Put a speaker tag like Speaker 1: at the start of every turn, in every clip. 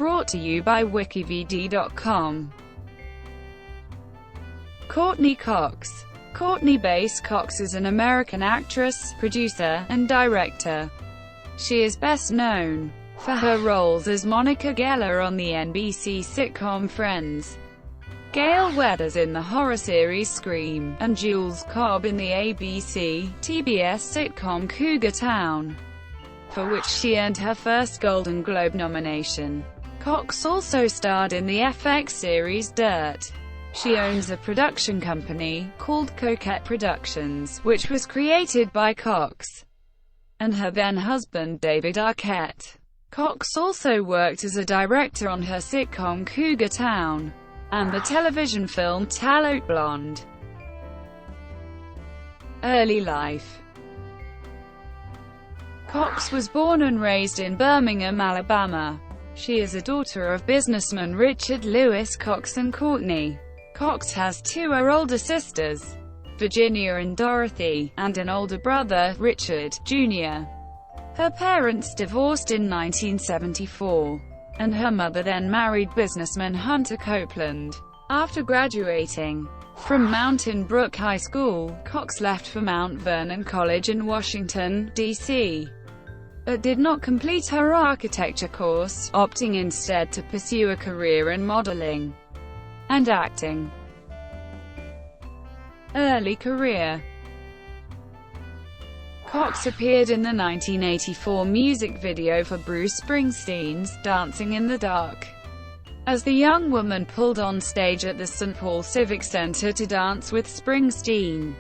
Speaker 1: brought to you by WikiVidi.com. Courteney Cox. Courteney Bass Cox is an American actress, producer, and director. She is best known for her roles as Monica Geller on the NBC sitcom Friends, Gale Weathers in the horror series Scream, and Jules Cobb in the ABC-TBS sitcom Cougar Town, for which she earned her first Golden Globe nomination. Cox also starred in the FX series Dirt. She owns a production company, called Coquette Productions, which was created by Cox and her then-husband David Arquette. Cox also worked as a director on her sitcom Cougar Town and the television film Talhotblond. Early life. Cox was born and raised in Birmingham, Alabama. She is a daughter of businessman Richard Lewis Cox and Courtney. Cox has two older sisters, Virginia and Dorothy, and an older brother, Richard, Jr. Her parents divorced in 1974, and her mother then married businessman Hunter Copeland. After graduating from Mountain Brook High School, Cox left for Mount Vernon College in Washington, D.C., but did not complete her architecture course, opting instead to pursue a career in modeling and acting. Early career. Cox appeared in the 1984 music video for Bruce Springsteen's Dancing in the Dark, as the young woman pulled on stage at the St. Paul Civic Center to dance with Springsteen.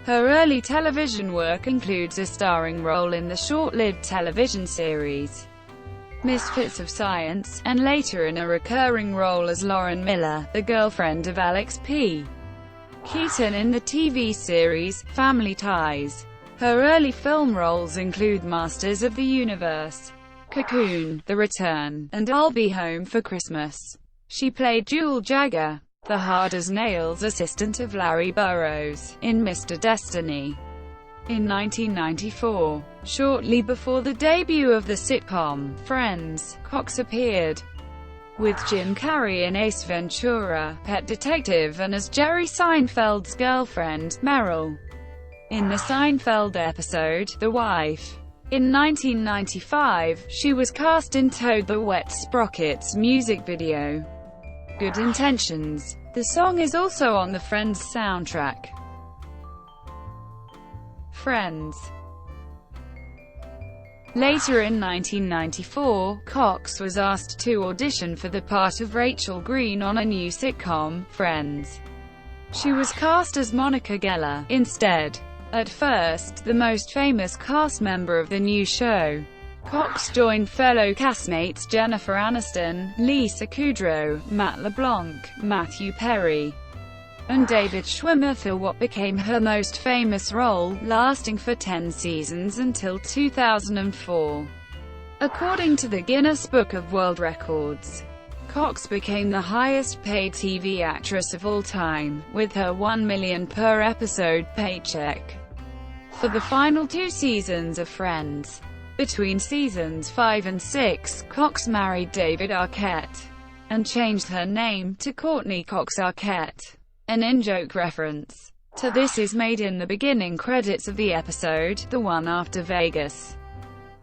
Speaker 1: Her early television work includes a starring role in the short-lived television series Misfits of Science, and later in a recurring role as Lauren Miller, the girlfriend of Alex P. Keaton in the TV series Family Ties. Her early film roles include Masters of the Universe, Cocoon, The Return, and I'll Be Home for Christmas. She played Jewel Jagger, the hard-as-nails assistant of Larry Burroughs, in Mr. Destiny. In 1994, shortly before the debut of the sitcom Friends, Cox appeared with Jim Carrey in Ace Ventura: Pet Detective and as Jerry Seinfeld's girlfriend, Meryl, in the Seinfeld episode The Wife. In 1995, she was cast in Toad the Wet Sprocket's music video, Good Intentions. The song is also on the Friends soundtrack. Friends. Later in 1994, Cox was asked to audition for the part of Rachel Green on a new sitcom, Friends. She was cast as Monica Geller, instead. At first, the most famous cast member of the new show, Cox joined fellow castmates Jennifer Aniston, Lisa Kudrow, Matt LeBlanc, Matthew Perry, and David Schwimmer for what became her most famous role, lasting for 10 seasons until 2004. According to the Guinness Book of World Records, Cox became the highest-paid TV actress of all time, with her $1 million per episode paycheck for the final 2 seasons of Friends. Between seasons 5 and 6, Cox married David Arquette and changed her name to Courteney Cox Arquette. An in-joke reference to this is made in the beginning credits of the episode, the one after Vegas,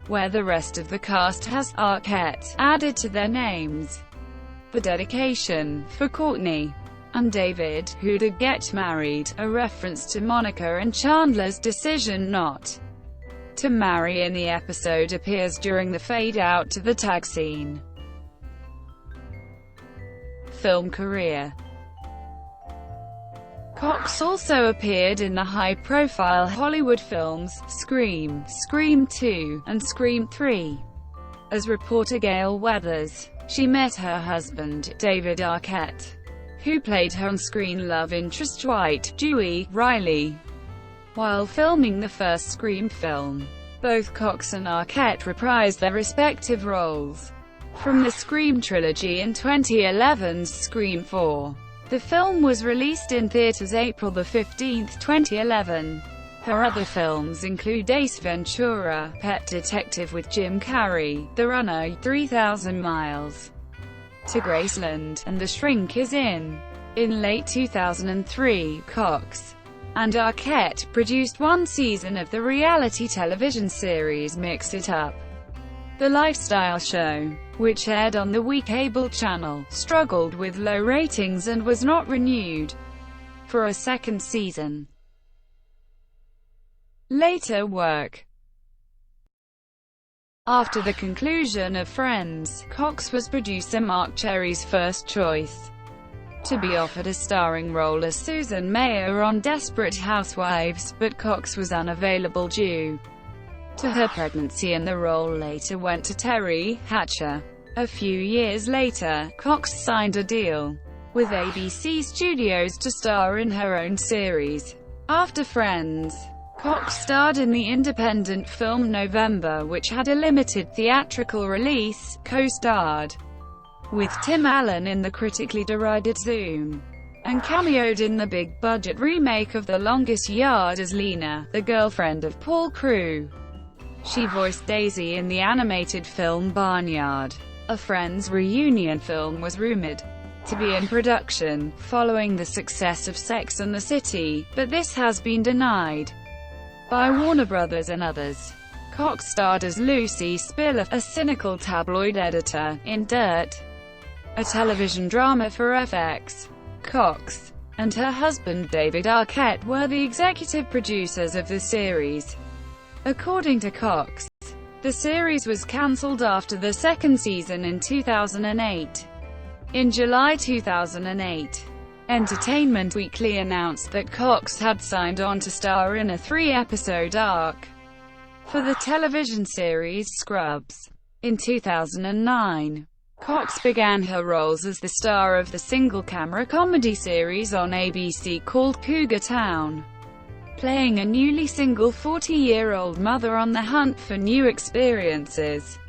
Speaker 1: where the rest of the cast has Arquette added to their names. The dedication for Courtney and David, who did get married, a reference to Monica and Chandler's decision not to marry in the episode, appears during the fade-out to the tag scene. Film career. Cox also appeared in the high-profile Hollywood films, Scream, Scream 2, and Scream 3. As reporter Gale Weathers, she met her husband, David Arquette, who played her on-screen love interest Dwight "Dewey" Riley, while filming the first Scream film. Both Cox and Arquette reprised their respective roles from the Scream trilogy in 2011's Scream 4. The film was released in theaters April 15, 2011. Her other films include Ace Ventura, Pet Detective with Jim Carrey, The Runner, 3,000 Miles, to Graceland, and The Shrink Is In. In late 2003, Cox and Arquette produced one season of the reality television series Mix It Up. The lifestyle show, which aired on the WikiVidi channel, struggled with low ratings and was not renewed for a second season. Later work. After the conclusion of Friends, Cox was producer Mark Cherry's first choice to be offered a starring role as Susan Mayer on Desperate Housewives, but Cox was unavailable due to her pregnancy and the role later went to Terry Hatcher. A few years later, Cox signed a deal with ABC Studios to star in her own series. After Friends, Cox starred in the independent film November, which had a limited theatrical release, co-starred with Tim Allen in the critically derided Zoom, and cameoed in the big-budget remake of The Longest Yard as Lena, the girlfriend of Paul Crewe. She voiced Daisy in the animated film Barnyard. A Friends reunion film was rumored to be in production, following the success of Sex and the City, but this has been denied by Warner Brothers and others. Cox starred as Lucy Spiller, a cynical tabloid editor, in Dirt, a television drama for FX. Cox and her husband David Arquette were the executive producers of the series. According to Cox, the series was cancelled after the second season in 2008. In July 2008, Entertainment Weekly announced that Cox had signed on to star in a 3-episode arc for the television series Scrubs. In 2009, Cox began her roles as the star of the single-camera comedy series on ABC called Cougar Town, playing a newly single 40-year-old mother on the hunt for new experiences.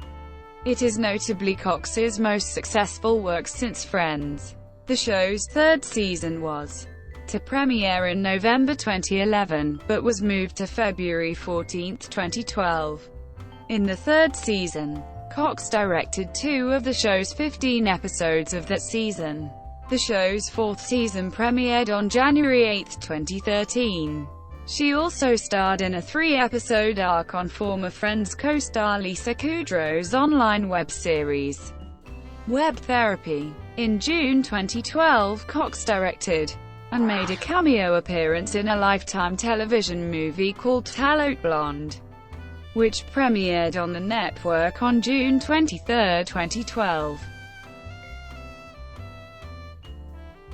Speaker 1: It is notably Cox's most successful work since Friends. The show's third season was to premiere in November 2011, but was moved to February 14, 2012. In the third season, Cox directed 2 of the show's 15 episodes of that season. The show's fourth season premiered on January 8, 2013. She also starred in a 3-episode arc on former Friends co-star Lisa Kudrow's online web series, Web Therapy. In June 2012, Cox directed and made a cameo appearance in a Lifetime television movie called Talhotblond, which premiered on the network on June 23, 2012.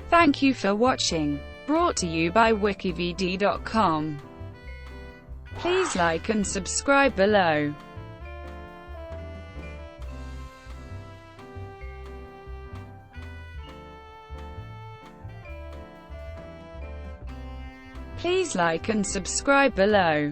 Speaker 1: Thank you for watching. Brought to you by WikiVidi.com. Please like and subscribe below. Please like and subscribe below.